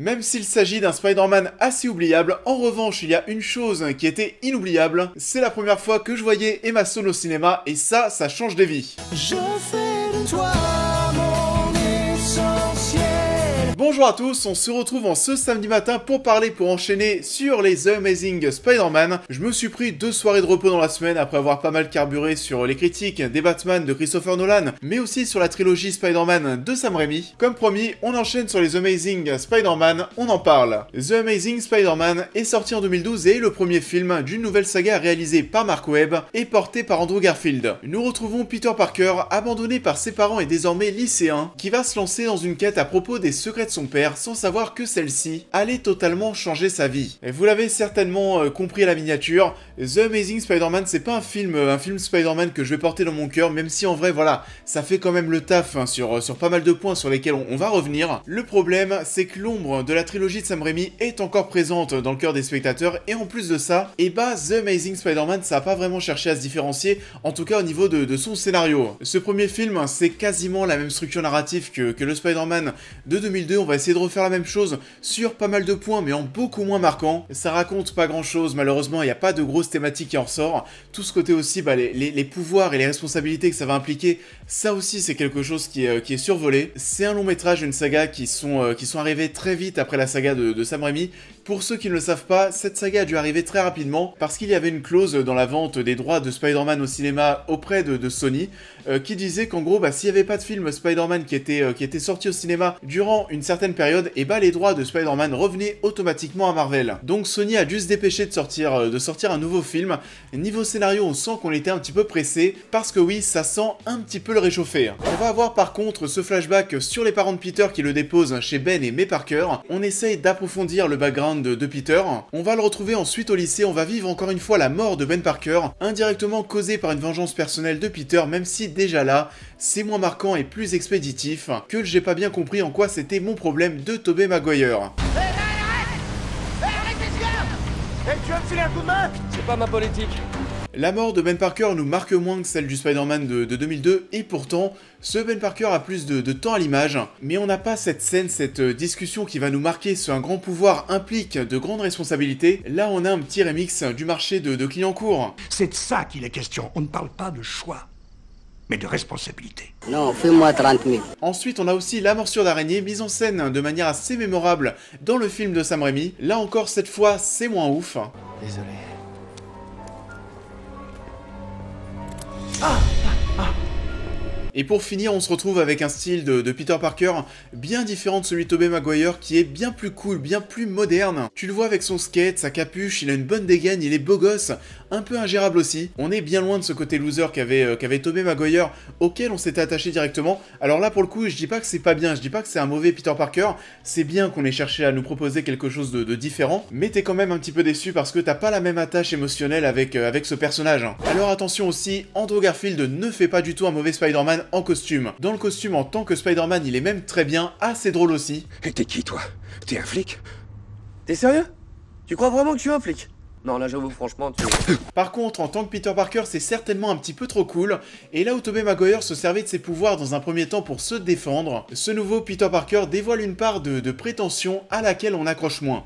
Même s'il s'agit d'un Spider-Man assez oubliable, en revanche, il y a une chose qui était inoubliable, c'est la première fois que je voyais Emma Stone au cinéma, et ça change des vies. Je fais de toi mon essentiel. Bonjour à tous, on se retrouve en ce samedi matin pour enchaîner sur les The Amazing Spider-Man. Je me suis pris 2 soirées de repos dans la semaine après avoir pas mal carburé sur les critiques des Batman de Christopher Nolan, mais aussi sur la trilogie Spider-Man de Sam Raimi. Comme promis, on enchaîne sur les The Amazing Spider-Man, on en parle. The Amazing Spider-Man est sorti en 2012 et est le premier film d'une nouvelle saga réalisée par Mark Webb et portée par Andrew Garfield. Nous retrouvons Peter Parker, abandonné par ses parents et désormais lycéen, qui va se lancer dans une quête à propos des secrets de son père sans savoir que celle-ci allait totalement changer sa vie. Et vous l'avez certainement compris à la miniature, The Amazing Spider-Man c'est pas un film Spider-Man que je vais porter dans mon cœur, même si en vrai voilà, ça fait quand même le taf hein, sur pas mal de points sur lesquels on va revenir. Le problème c'est que l'ombre de la trilogie de Sam Raimi est encore présente dans le cœur des spectateurs et en plus de ça, et bah The Amazing Spider-Man ça a pas vraiment cherché à se différencier, en tout cas au niveau de son scénario. Ce premier film c'est quasiment la même structure narrative que le Spider-Man de 2002, on va essayer de refaire la même chose sur pas mal de points mais en beaucoup moins marquant. Ça raconte pas grand chose malheureusement, il n'y a pas de grosse thématique qui en ressort. Tout ce côté aussi, bah, les pouvoirs et les responsabilités que ça va impliquer, ça aussi c'est quelque chose qui est survolé. C'est un long métrage, une saga qui sont arrivés très vite après la saga de Sam Raimi. Pour ceux qui ne le savent pas, cette saga a dû arriver très rapidement parce qu'il y avait une clause dans la vente des droits de Spider-Man au cinéma auprès de Sony qui disait qu'en gros, bah, s'il n'y avait pas de film Spider-Man qui était sorti au cinéma durant une certaine période, et bah les droits de Spider-Man revenaient automatiquement à Marvel. Donc Sony a dû se dépêcher de sortir un nouveau film. Niveau scénario, on sent qu'on était un petit peu pressé parce que oui, ça sent un petit peu le réchauffer. On va avoir par contre ce flashback sur les parents de Peter qui le déposent chez Ben et May Parker. On essaye d'approfondir le background de Peter. On va le retrouver ensuite au lycée, on va vivre encore une fois la mort de Ben Parker, indirectement causée par une vengeance personnelle de Peter, même si déjà là, c'est moins marquant et plus expéditif que j'ai pas bien compris en quoi c'était mon problème de Tobey Maguire. Tu vas me filer un coup de main? C'est pas ma politique. La mort de Ben Parker nous marque moins que celle du Spider-Man de 2002, et pourtant, ce Ben Parker a plus de temps à l'image, mais on n'a pas cette scène, cette discussion qui va nous marquer sur un grand pouvoir implique de grandes responsabilités. Là, on a un petit remix du marché de Clignancourt. C'est de ça qu'il est question, on ne parle pas de choix, mais de responsabilité. Non, fais-moi 30 000. Ensuite, on a aussi la morsure d'araignée, mise en scène de manière assez mémorable dans le film de Sam Raimi. Là encore, cette fois, c'est moins ouf. Désolé. Et pour finir, on se retrouve avec un style de Peter Parker bien différent de celui de Tobey Maguire, qui est bien plus cool, bien plus moderne. Tu le vois avec son skate, sa capuche, il a une bonne dégaine, il est beau gosse, un peu ingérable aussi. On est bien loin de ce côté loser qu'avait Tobey Maguire, auquel on s'était attaché directement. Alors là, pour le coup, je dis pas que c'est pas bien, je dis pas que c'est un mauvais Peter Parker, c'est bien qu'on ait cherché à nous proposer quelque chose de différent, mais t'es quand même un petit peu déçu parce que t'as pas la même attache émotionnelle avec ce personnage. Alors attention aussi, Andrew Garfield ne fait pas du tout un mauvais Spider-Man en costume. Dans le costume, en tant que Spider-Man, il est même très bien, assez drôle aussi. Et t'es qui, toi? T'es un flic? T'es sérieux? Tu crois vraiment que je suis un flic? Non, là j'avoue franchement, tu... Par contre, en tant que Peter Parker, c'est certainement un petit peu trop cool, et là où Tobey Maguire se servait de ses pouvoirs dans un premier temps pour se défendre, ce nouveau Peter Parker dévoile une part de prétention à laquelle on accroche moins.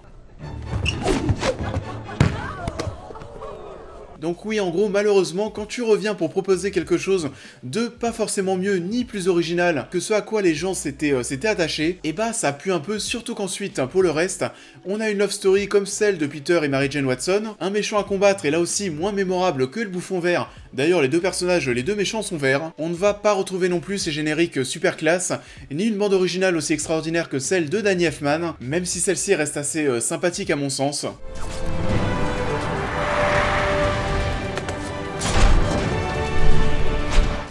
Donc oui, en gros, malheureusement, quand tu reviens pour proposer quelque chose de pas forcément mieux ni plus original que ce à quoi les gens s'étaient attachés, et bah ça pue un peu, surtout qu'ensuite, pour le reste, on a une love story comme celle de Peter et Mary Jane Watson, un méchant à combattre et là aussi moins mémorable que le bouffon vert. D'ailleurs, les deux méchants sont verts. On ne va pas retrouver non plus ces génériques super classe, ni une bande originale aussi extraordinaire que celle de Danny Elfman, même si celle-ci reste assez sympathique à mon sens.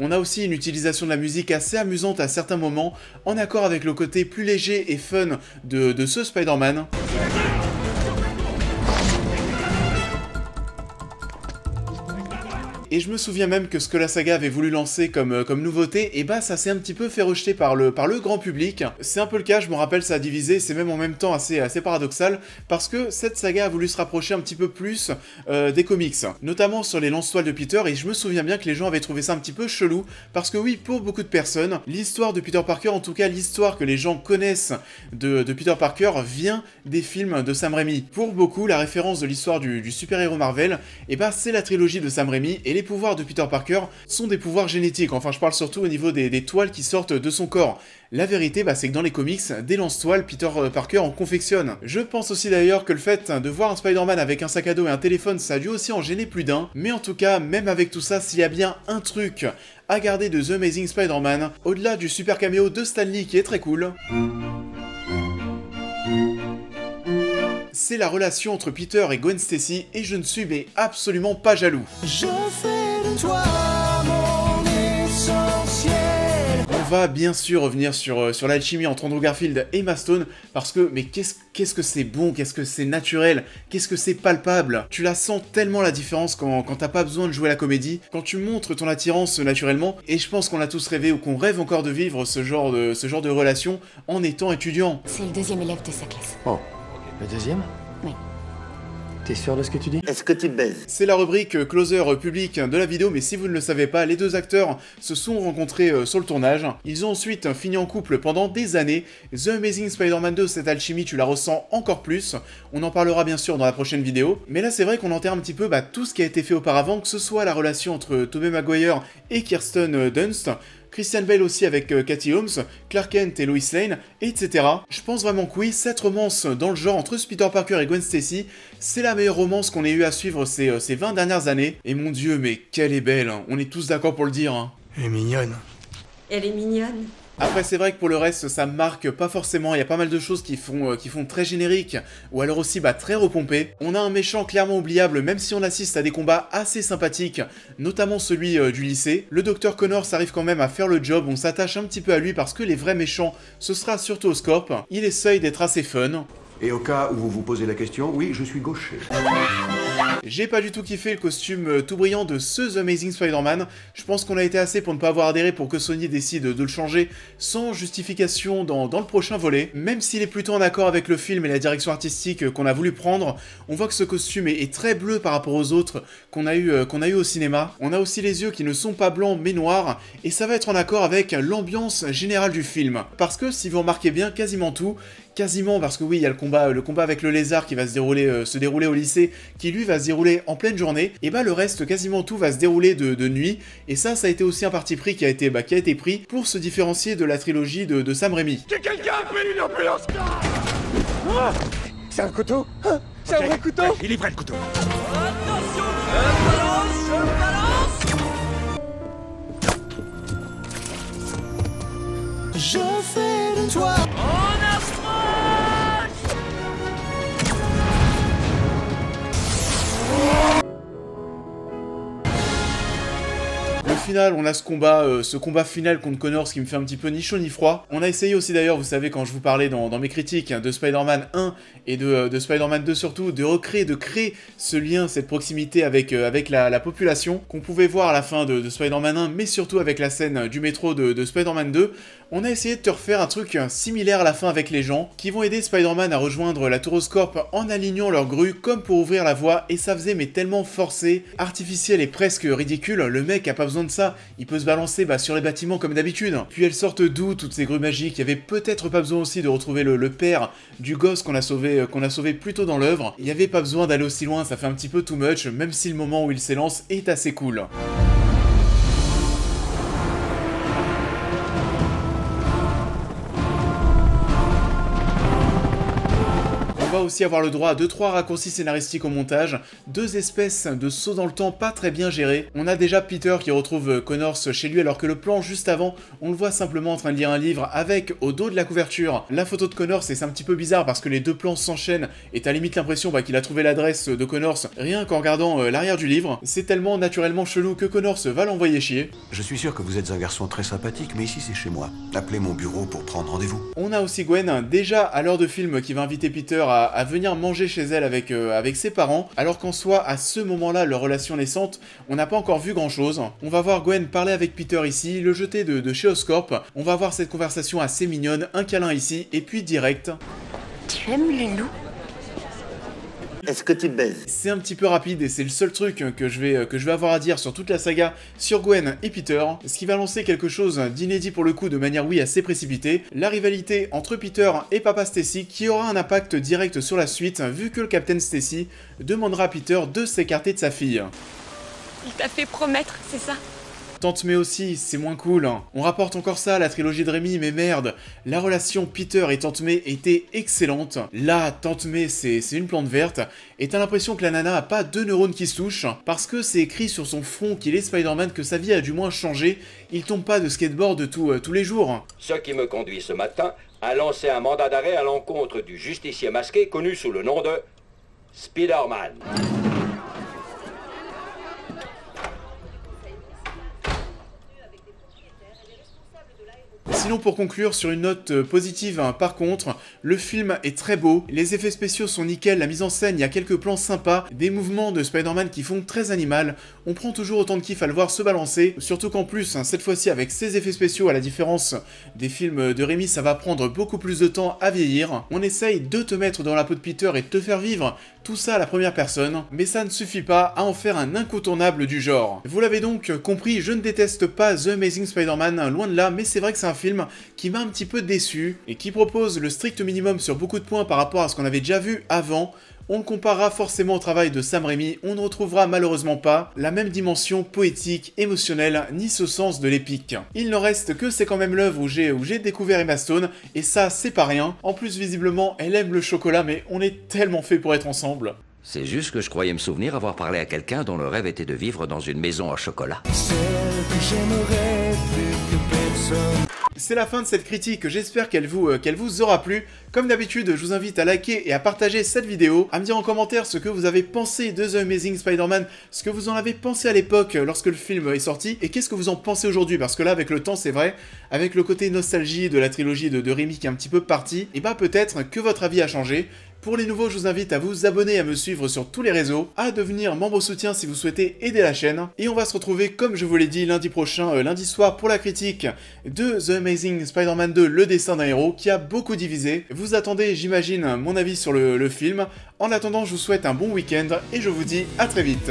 On a aussi une utilisation de la musique assez amusante à certains moments, en accord avec le côté plus léger et fun de ce Spider-Man. et je me souviens même que ce que la saga avait voulu lancer comme nouveauté, et bah ça s'est un petit peu fait rejeter par le grand public. C'est un peu le cas, je me rappelle, ça a divisé, c'est même en même temps assez paradoxal, parce que cette saga a voulu se rapprocher un petit peu plus des comics, notamment sur les lance-toiles de Peter, et je me souviens bien que les gens avaient trouvé ça un petit peu chelou, parce que oui, pour beaucoup de personnes, l'histoire de Peter Parker, en tout cas l'histoire que les gens connaissent de Peter Parker, vient des films de Sam Raimi. Pour beaucoup, la référence de l'histoire du super-héros Marvel, et bah c'est la trilogie de Sam Raimi, et les pouvoirs de Peter Parker sont des pouvoirs génétiques, enfin je parle surtout au niveau des toiles qui sortent de son corps. La vérité, bah, c'est que dans les comics, des lance-toiles, Peter Parker en confectionne. Je pense aussi d'ailleurs que le fait de voir un Spider-Man avec un sac à dos et un téléphone, ça a dû aussi en gêner plus d'un, mais en tout cas, même avec tout ça, s'il y a bien un truc à garder de The Amazing Spider-Man, au-delà du super caméo de Stan Lee qui est très cool, c'est la relation entre Peter et Gwen Stacy, et je ne suis mais absolument pas jaloux. Je fais de toi mon essentiel. On va bien sûr revenir sur l'alchimie entre Andrew Garfield et Emma Stone, parce que, mais qu'est-ce que c'est bon, qu'est-ce que c'est naturel, qu'est-ce que c'est palpable. Tu la sens tellement la différence quand t'as pas besoin de jouer la comédie, quand tu montres ton attirance naturellement, et je pense qu'on a tous rêvé ou qu'on rêve encore de vivre ce genre de relation en étant étudiant. C'est le deuxième élève de sa classe. Oh, le deuxième? Oui. T'es sûr de ce que tu dis? Est-ce que tu baises? C'est la rubrique closer public de la vidéo, mais si vous ne le savez pas, les deux acteurs se sont rencontrés sur le tournage. Ils ont ensuite fini en couple pendant des années. The Amazing Spider-Man 2, cette alchimie, tu la ressens encore plus. On en parlera bien sûr dans la prochaine vidéo. Mais là, c'est vrai qu'on enterre un petit peu tout ce qui a été fait auparavant, que ce soit la relation entre Tobey Maguire et Kirsten Dunst, Christian Bale aussi avec Katie Holmes, Clark Kent et Lois Lane, etc. Je pense vraiment que oui, cette romance dans le genre entre Peter Parker et Gwen Stacy, c'est la meilleure romance qu'on ait eu à suivre ces 20 dernières années. Et mon dieu, mais qu'elle est belle, hein. On est tous d'accord pour le dire. Hein. Elle est mignonne. Elle est mignonne. Après, c'est vrai que pour le reste, ça me marque pas forcément, il y a pas mal de choses qui font très générique, ou alors aussi très repompé. On a un méchant clairement oubliable, même si on assiste à des combats assez sympathiques, notamment celui du lycée. Le Dr Connors arrive quand même à faire le job, on s'attache un petit peu à lui parce que les vrais méchants, ce sera surtout Oscorp. Il essaye d'être assez fun. Et au cas où vous vous posez la question, oui, je suis gaucher. J'ai pas du tout kiffé le costume tout brillant de ce The Amazing Spider-Man. Je pense qu'on a été assez pour ne pas avoir adhéré pour que Sony décide de le changer sans justification dans le prochain volet. Même s'il est plutôt en accord avec le film et la direction artistique qu'on a voulu prendre, on voit que ce costume est très bleu par rapport aux autres qu'on a eu au cinéma. On a aussi les yeux qui ne sont pas blancs mais noirs, et ça va être en accord avec l'ambiance générale du film. Parce que si vous remarquez bien, quasiment tout, parce que oui, il y a le combat avec le lézard qui va se dérouler au lycée, qui lui va se dérouler en pleine journée, et le reste, quasiment tout, va se dérouler de nuit, et ça a été aussi un parti pris qui a été pris pour se différencier de la trilogie de Sam Raimi. C'est un couteau? Ah, c'est un vrai couteau? Il est prêt le couteau. Je fais de toi. Au final, on a ce combat final contre Connors qui me fait un petit peu ni chaud ni froid. On a essayé aussi d'ailleurs, vous savez, quand je vous parlais dans mes critiques de Spider-Man 1 et de Spider-Man 2 surtout, de créer ce lien, cette proximité avec la population qu'on pouvait voir à la fin de Spider-Man 1, mais surtout avec la scène du métro de Spider-Man 2. On a essayé de te refaire un truc similaire à la fin avec les gens, qui vont aider Spider-Man à rejoindre la Tour Oscorp en alignant leurs grues comme pour ouvrir la voie, et ça faisait mais tellement forcé, artificiel et presque ridicule. Le mec a pas besoin de ça, il peut se balancer sur les bâtiments comme d'habitude. Puis elles sortent d'où toutes ces grues magiques? Il y avait peut-être pas besoin aussi de retrouver le père du gosse qu'on a sauvé plus tôt dans l'œuvre. Il y avait pas besoin d'aller aussi loin, ça fait un petit peu too much, même si le moment où il s'élance est assez cool. On va aussi avoir le droit à 2-3 raccourcis scénaristiques au montage, 2 espèces de sauts dans le temps pas très bien gérés. On a déjà Peter qui retrouve Connors chez lui alors que le plan juste avant, on le voit simplement en train de lire un livre avec au dos de la couverture la photo de Connors, et c'est un petit peu bizarre parce que les deux plans s'enchaînent et t'as limite l'impression qu'il a trouvé l'adresse de Connors rien qu'en regardant l'arrière du livre. C'est tellement naturellement chelou que Connors va l'envoyer chier. Je suis sûr que vous êtes un garçon très sympathique, mais ici c'est chez moi. Appelez mon bureau pour prendre rendez-vous. On a aussi Gwen, déjà à l'heure de film, qui va inviter Peter à venir manger chez elle avec, avec ses parents, alors qu'en soi, à ce moment-là, leur relation naissante, on n'a pas encore vu grand-chose. On va voir Gwen parler avec Peter ici, le jeter de chez Oscorp, on va avoir cette conversation assez mignonne, un câlin ici, et puis direct. Tu aimes les loups? Est-ce que tu baises? C'est un petit peu rapide et c'est le seul truc que je vais avoir à dire sur toute la saga sur Gwen et Peter, ce qui va lancer quelque chose d'inédit pour le coup de manière oui assez précipitée, la rivalité entre Peter et Papa Stacy qui aura un impact direct sur la suite vu que le Captain Stacy demandera à Peter de s'écarter de sa fille. Il t'a fait promettre, c'est ça? Tante May aussi, c'est moins cool. On rapporte encore ça à la trilogie de Rémi, mais merde, la relation Peter et Tante May était excellente. Là, Tante May, c'est une plante verte, et t'as l'impression que la nana a pas deux neurones qui se touchent, parce que c'est écrit sur son front qu'il est Spider-Man, que sa vie a du moins changé, il tombe pas de skateboard tous les jours. Ce qui me conduit ce matin à lancer un mandat d'arrêt à l'encontre du justicier masqué connu sous le nom de Spider-Man. Sinon pour conclure sur une note positive, par contre, le film est très beau, les effets spéciaux sont nickel, la mise en scène, il y a quelques plans sympas, des mouvements de Spider-Man qui font très animal, on prend toujours autant de kiff à le voir se balancer, surtout qu'en plus, cette fois-ci avec ces effets spéciaux, à la différence des films de Rémi, ça va prendre beaucoup plus de temps à vieillir, on essaye de te mettre dans la peau de Peter et de te faire vivre tout ça à la première personne, mais ça ne suffit pas à en faire un incontournable du genre. Vous l'avez donc compris, je ne déteste pas The Amazing Spider-Man, loin de là, mais c'est vrai que c'est un film qui m'a un petit peu déçu, et qui propose le strict minimum sur beaucoup de points par rapport à ce qu'on avait déjà vu avant. On le comparera forcément au travail de Sam Raimi, on ne retrouvera malheureusement pas la même dimension poétique, émotionnelle, ni ce sens de l'épique. Il n'en reste que c'est quand même l'œuvre où j'ai découvert Emma Stone, et ça c'est pas rien. En plus visiblement elle aime le chocolat, mais on est tellement fait pour être ensemble. C'est juste que je croyais me souvenir avoir parlé à quelqu'un dont le rêve était de vivre dans une maison en chocolat. Celle que j'aimerais plus que personne. C'est la fin de cette critique, j'espère qu'elle vous aura plu. Comme d'habitude, je vous invite à liker et à partager cette vidéo, à me dire en commentaire ce que vous avez pensé de The Amazing Spider-Man, ce que vous en avez pensé à l'époque lorsque le film est sorti, et qu'est-ce que vous en pensez aujourd'hui, parce que là, avec le temps, c'est vrai, avec le côté nostalgie de la trilogie de Rémi qui est un petit peu parti, et bah peut-être que votre avis a changé. Pour les nouveaux, je vous invite à vous abonner, à me suivre sur tous les réseaux, à devenir membre soutien si vous souhaitez aider la chaîne. Et on va se retrouver, comme je vous l'ai dit, lundi prochain, lundi soir, pour la critique de The Amazing Spider-Man 2, le destin d'un héros, qui a beaucoup divisé. Vous attendez, j'imagine, mon avis sur le film. En attendant, je vous souhaite un bon week-end, et je vous dis à très vite.